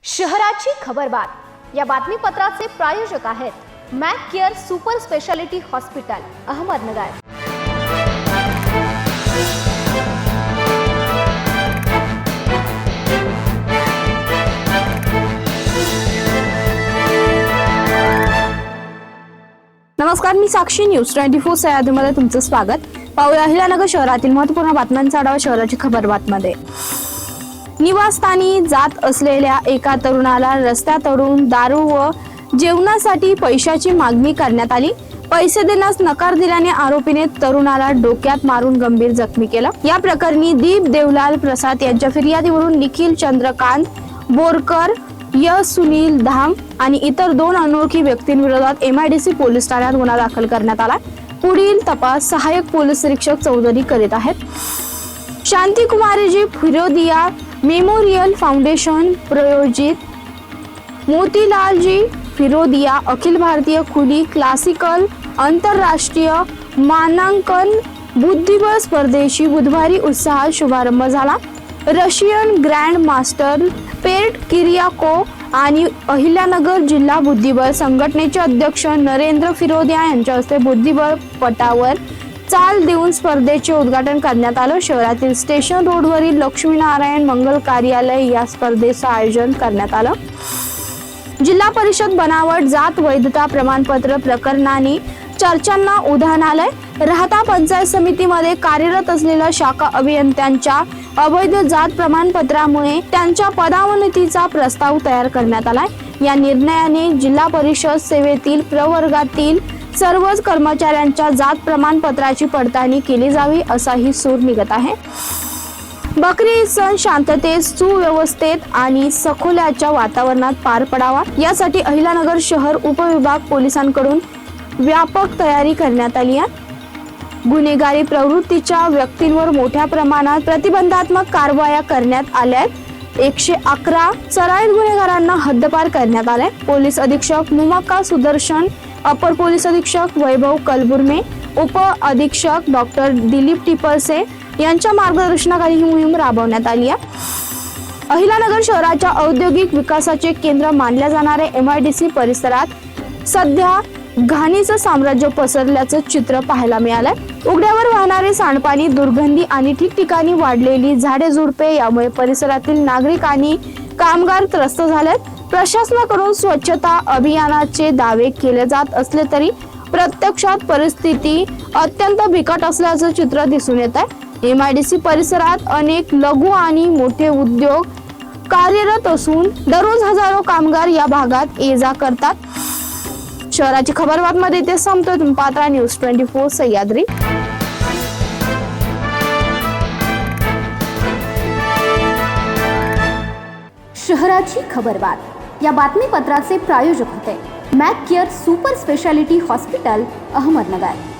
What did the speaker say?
शहराची खबरबात या बातमीपत्राचे प्रायोजक आहेत Mac care super speciality hospital Ahmednagar. नमस्कार, मी साक्षी न्यूज 24 सह्याद्रीमध्ये तुमचं स्वागत। पाहूया अहिल्यानगर शहरातील महत्त्वपूर्ण बातम्यांचा आढावा शहराची खबरबातमध्ये। निवासस्थानी जात असलेल्या एका तरुणाला रस्त्यातून दारू व जेवणासाठी पैशाची मागणी करण्यात आली। पैसे देण्यास नकार दिल्याने आरोपीने तरुणाला डोक्यात मारून गंभीर जखमी केलं। या प्रकरणी दीप देवलाल प्रसाद यांच्या फिर्यादीवरून निखिल चंद्रकांत बोरकर, सुनील धाम आणि इतर 2 अनोळखी व्यक्तींविरोधात MIDC पोलीस ठाण्यात गुन्हा दाखल करण्यात आला। पुढील तपास सहाय्यक पोलीस निरीक्षक चौधरी करीत आहेत। शांतिकुमारीजी फिरोदिया मेमोरियल फाउंडेशन प्रायोजित मोतीलालजी फिरोदिया अखिल भारतीय खुली क्लासिकल आंतरराष्ट्रीय मानांकन बुद्धिबळ स्पर्धेची बुधवारी उत्साहात शुभारंभ झाला। रशियन ग्रँड मास्टर पेट किरियाको आणि अहिल्यानगर जिल्हा बुद्धिबळ संघटनेचे अध्यक्ष नरेंद्र फिरोदिया यांच्या हस्ते बुद्धिबळ पटावर चाल देऊन स्पर्धेचे उद्घाटन करण्यात आलं। शहरातील स्टेशन रोडवरील लक्ष्मीनारायण मंगल कार्यालय या स्पर्धेचं आयोजन करण्यात आलं। जिल्हा परिषद बनावट जात वैधता प्रमाणपत्र प्रकरणाने चर्चांना उधाण आलंय। राहता पंचायत समितीमध्ये कार्यरत असलेल्या शाखा अभियंत्यांच्या अवैध जात प्रमाणपत्रामुळे त्यांच्या पदोन्नतीचा प्रस्ताव तयार करण्यात आलाय। या निर्णयाने जिल्हा परिषद सेवेतील प्रवर्गातील सर्वच कर्मचाऱ्यांच्या जात प्रमाणपत्राची पडताळणी केली जावी असाही सूर निघत आहे। बकरी ईद सण शांततेत, सुव्यवस्थेत आणि सखोल्याच्या वातावरणात पार पडावा यासाठी अहिल्यानगर शहर उपविभाग पोलिसांकडून व्यापक तयारी करण्यात आली आहे। गुन्हेगारी प्रवृत्तीच्या व्यक्तींवर मोठ्या प्रमाणात प्रतिबंधात्मक कारवाया करण्यात आल्या आहेत। 111 सराईत गुन्हेगारांना हद्दपार करण्यात आले। पोलीस अधीक्षक मुमक्का सुदर्शन, अपर पोलीस अधीक्षक वैभव कलबुर्मे, उप अधीक्षक डॉक्टर दिलीप टिपळसे यांच्या मार्गदर्शनाखाली ही मोहीम राबवण्यात आली आहे। अहिल्यानगर शहराच्या औद्योगिक विकासाचे केंद्र मानल्या जाणारे MIDC परिसरात सध्या घाणीचं साम्राज्य पसरल्याचं चित्र पाहायला मिळालंय। उघड्यावर वाहणारे सांडपाणी, दुर्गंधी आणि ठिकठिकाणी वाढलेली झाडे झुडपे यामुळे परिसरातील नागरिक आणि कामगार त्रस्त झालेत। प्रशासनाकडून स्वच्छता अभियानाचे दावे केले जात असले तरी प्रत्यक्षात परिस्थिती अत्यंत बिकट असल्याचं चित्र दिसून येत आहे। MIDC परिसरात अनेक लघु आणि मोठे उद्योग कार्यरत असून दररोज हजारो कामगार या भागात ये-जा करतात। शहराची खबरबातमध्ये ते संपतोय। तुम्ही पाहता न्यूज 24 सह्याद्री। शहराची खबरबात या बातमीपत्राचे प्रायोजक होते Mac care super speciality hospital Ahmednagar.